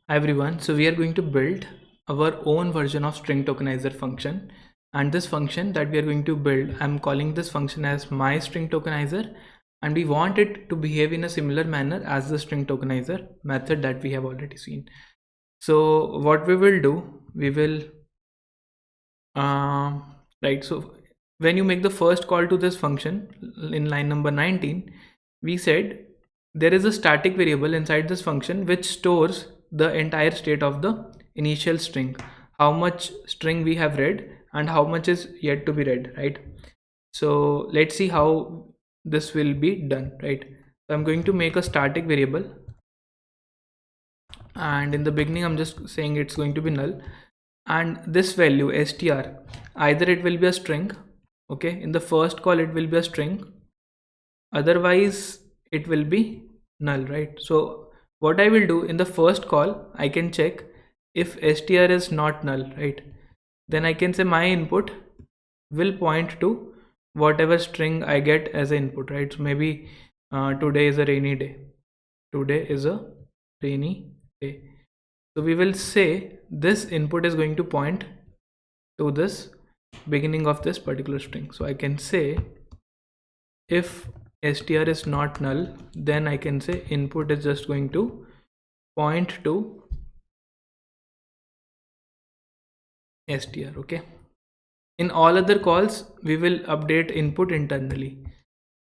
Hi everyone, so we are going to build our own version of string tokenizer function, and this function that we are going to build, I'm calling this function as my string tokenizer, and we want it to behave in a similar manner as the string tokenizer method that we have already seen. So what we will do, we will right, so when you make the first call to this function in line number 19, we said there is a static variable inside this function which stores the entire state of the initial string, how much string we have read and how much is yet to be read, right? So let's see how this will be done, right? So I'm going to make a static variable, and in the beginning I'm just saying it's going to be null, and this value str, either it will be a string, okay, in the first call it will be a string, otherwise it will be null, right? So what I will do in the first call, I can check if str is not null, right? Then I can say my input will point to whatever string I get as an input, right? So maybe today is a rainy day, today is a rainy day. So we will say this input is going to point to this beginning of this particular string. So I can say if str is not null, then I can say input is just going to point to str, okay? In all other calls, we will update input internally.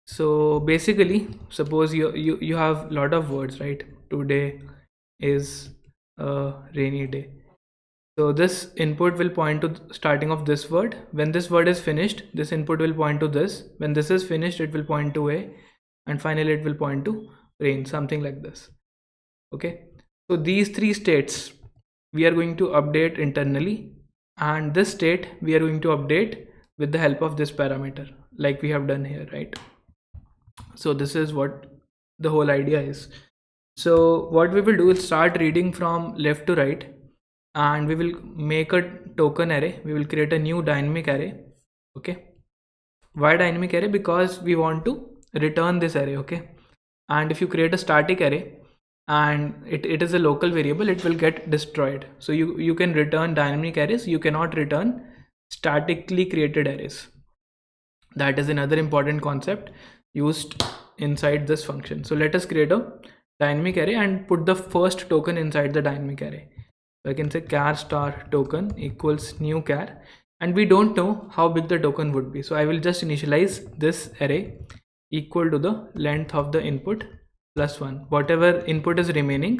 So basically, suppose you have lot of words, right? Today is a rainy day. So this input will point to starting of this word. When this word is finished, this input will point to this. When this is finished, it will point to a, and finally it will point to rain, something like this. Okay. So these three states we are going to update internally, and this state we are going to update with the help of this parameter, like we have done here, right? So this is what the whole idea is. So what we will do is start reading from left to right, and we will make a token array. We will create a new dynamic array. Okay, why dynamic array? Because we want to return this array. Okay, and if you create a static array and it is a local variable, it will get destroyed. So you can return dynamic arrays, you cannot return statically created arrays. That is another important concept used inside this function. So let us create a dynamic array and put the first token inside the dynamic array. So I can say char star token equals new char, and we don't know how big the token would be. So I will just initialize this array equal to the length of the input plus 1, whatever input is remaining,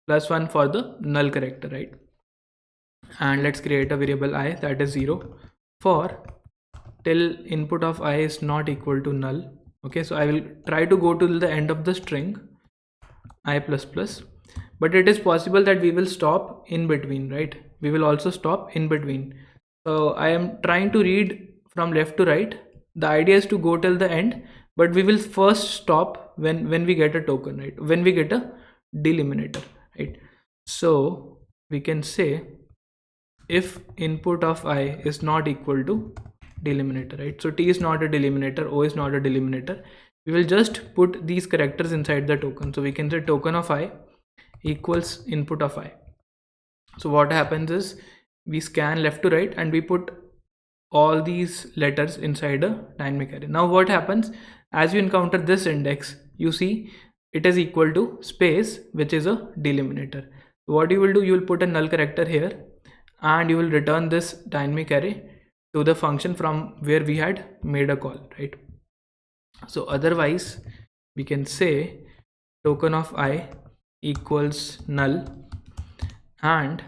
plus 1 for the null character, right? And let's create a variable I, that is 0, for till input of I is not equal to null. Okay, so I will try to go to the end of the string I plus plus, but it is possible that we will stop in between, right? We will also stop in between. So I am trying to read from left to right. The idea is to go till the end, but we will first stop when we get a token, right? When we get a delimiter, right? So we can say if input of I is not equal to delimiter, right? So T is not a delimiter, O is not a delimiter. We will just put these characters inside the token. So we can say token of I equals input of I. So what happens is we scan left to right and we put all these letters inside a dynamic array. Now what happens, as you encounter this index, you see it is equal to space, which is a delimiter. So what you will do, you will put a null character here and you will return this dynamic array to the function from where we had made a call, right? So otherwise we can say token of I equals null and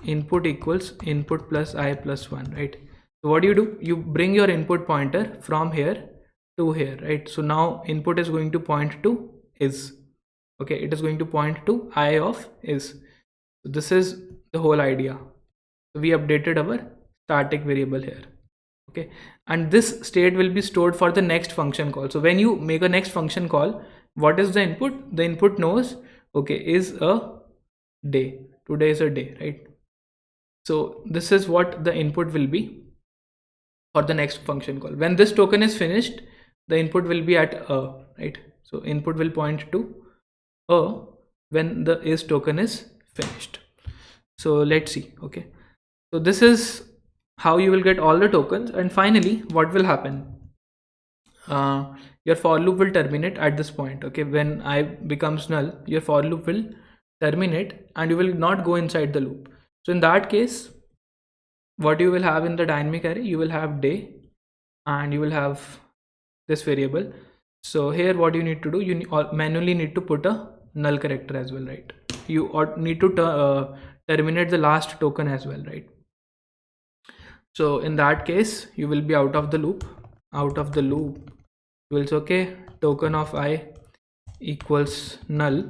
input equals input plus I plus 1, right? So what do, you bring your input pointer from here to here, right? So now input is going to point to is, okay, it is going to point to I of is. So this is the whole idea. So we updated our static variable here, okay, and this state will be stored for the next function call. So when you make a next function call, what is the input? The input knows, okay, is a day, today is a day, right? So this is what the input will be for the next function call. When this token is finished, the input will be at a, right? So input will point to a when the is token is finished. So let's see. Okay, so this is how you will get all the tokens. And finally, what will happen? Your for loop will terminate at this point. Okay, when I becomes null, your for loop will terminate and you will not go inside the loop. So in that case, what you will have in the dynamic array, you will have day and you will have this variable. So here what you need to do, you manually need to put a null character as well, right? You need to terminate the last token as well, right? So in that case, you will be out of the loop. You will say, okay, token of I equals null,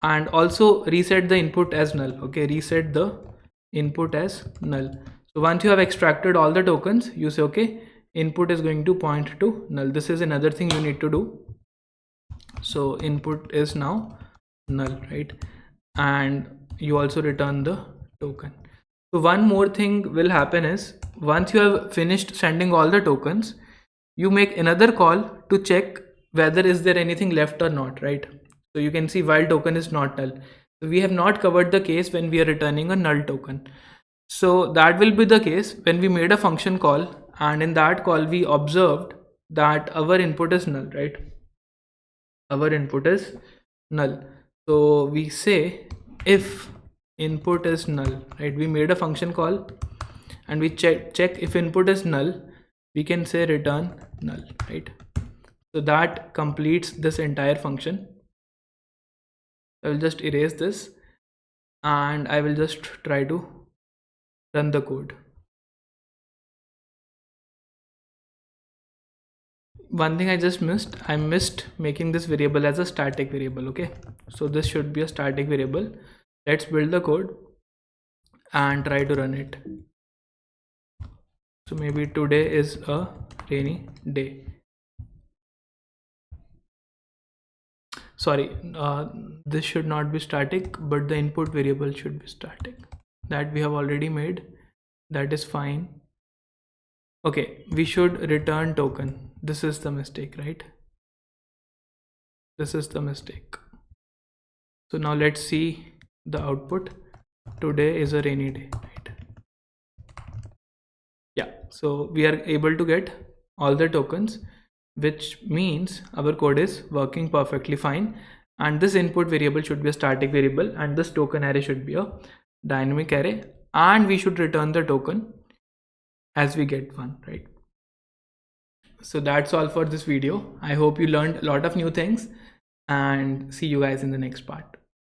and also reset the input as null. Okay, reset the input as null. So once you have extracted all the tokens, you say, okay, input is going to point to null. This is another thing you need to do. So input is now null, right? And you also return the token. So one more thing will happen is, once you have finished sending all the tokens, you make another call to check whether is there anything left or not, right? So you can see while token is not null. So we have not covered the case when we are returning a null token. So that will be the case when we made a function call, and in that call we observed that our input is null, right? Our input is null. So we say if input is null, right? We made a function call and we check if input is null, we can say return null, right? So that completes this entire function. I will just erase this and I will just try to run the code. One thing I just missed, I missed making this variable as a static variable. Okay, so this should be a static variable. Let's build the code and try to run it. So maybe today is a rainy day. Sorry, this should not be static, but the input variable should be static. That we have already made. That is fine. Okay, we should return token. This is the mistake, right? This is the mistake. So now let's see the output. Today is a rainy day, right? Yeah, so we are able to get all the tokens, which means our code is working perfectly fine. And this input variable should be a static variable, and this token array should be a dynamic array, and we should return the token as we get one, right? So that's all for this video. I hope you learned a lot of new things, and see you guys in the next part.